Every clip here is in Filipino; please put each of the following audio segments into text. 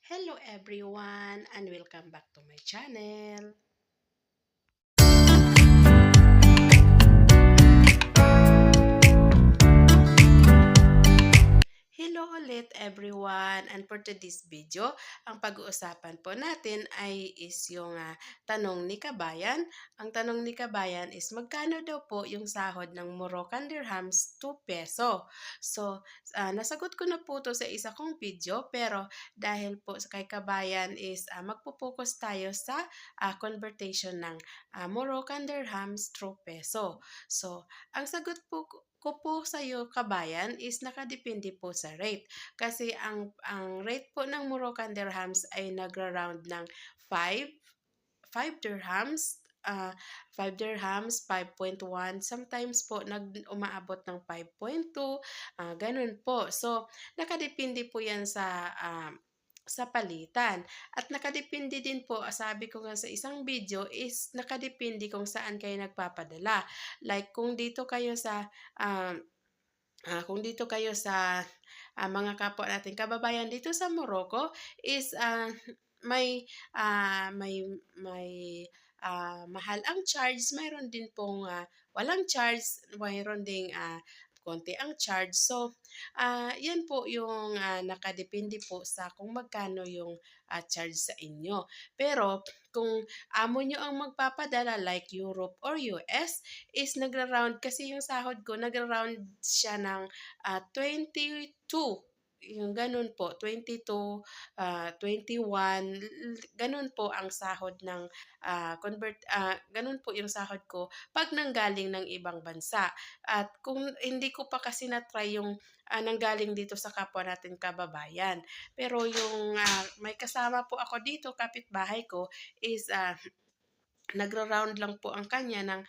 Hello everyone and welcome back to my channel. Hello ulit everyone, and for today's video, ang pag-uusapan po natin ay yung tanong ni Kabayan. Ang tanong ni Kabayan is magkano daw po yung sahod ng Moroccan dirhams to peso. So, nasagot ko na po to sa isa kong video, pero dahil po sa kay Kabayan is magpo-focus tayo sa convertation ng Moroccan dirhams to peso. So, ang sagot ko po sa iyo kabayan is nakadepende po sa rate. Kasi ang rate po ng Moroccan dirhams ay nagra-round ng 5 5 dirhams, 5 dirhams, 5.1, sometimes po umaabot ng 5.2, ganun po. So, nakadepende po yan sa palitan. At nakadepende din po, sabi ko nga sa isang video, is nakadepende kung saan kayo nagpapadala. Like um, kung dito kayo sa mga kapwa nating kababayan dito sa Morocco is may mahal ang charge, mayroon din pong walang charge, mayroon ding konti ang charge. So, yan po yung nakadepende po sa kung magkano yung charge sa inyo. Pero kung amo nyo ang magpapadala like Europe or US, is nagra-round kasi yung sahod ko, nagra-round siya ng 22. Yung ganun po, 22, 21, ganun po ang sahod ng ganun po yung sahod ko pag nanggaling ng ibang bansa. At kung hindi ko pa kasi na-try yung nanggaling dito sa kapwa natin kababayan. Pero yung may kasama po ako dito, kapitbahay ko, is nagra-round lang po ang kanya ng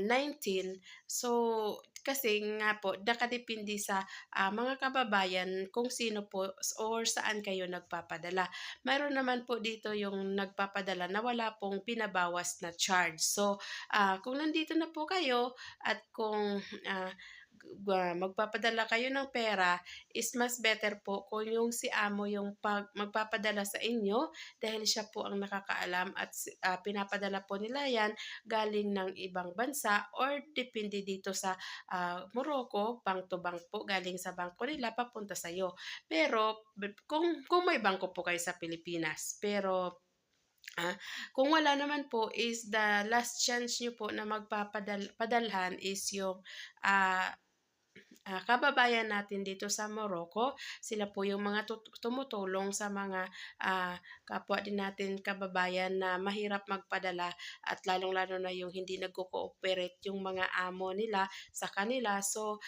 19. So, kasi nga po, nakadepende sa mga kababayan kung sino po or saan kayo nagpapadala. Mayroon naman po dito yung nagpapadala na wala pong pinabawas na charge. So, kung nandito na po kayo at kung magpapadala kayo ng pera, is mas better po kung yung si amo yung magpapadala sa inyo dahil siya po ang nakakaalam at pinapadala po nila yan galing ng ibang bansa or depende dito sa Morocco, bank to bank po, galing sa bangko nila papunta sa iyo. Pero kung may bangko po kayo sa Pilipinas, pero kung wala naman po is the last chance nyo po na magpapadalhan is yung ah, kababayan natin dito sa Morocco. Sila po yung mga tumutulong sa mga kapwa din natin kababayan na mahirap magpadala at lalong-lalo na yung hindi nagko-cooperate yung mga amo nila sa kanila. So,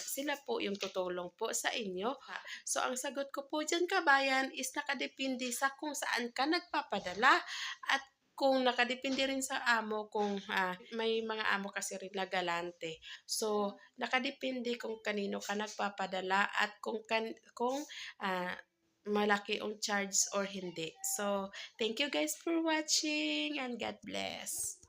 sila po yung tutulong po sa inyo. So, ang sagot ko po dyan kabayan is nakadepende sa kung saan ka nagpapadala at kung nakadepende rin sa amo kung may mga amo kasi rin na galante. So, nakadepende kung kanino ka nagpapadala at kung malaki ang charge or hindi. So, thank you guys for watching and God bless.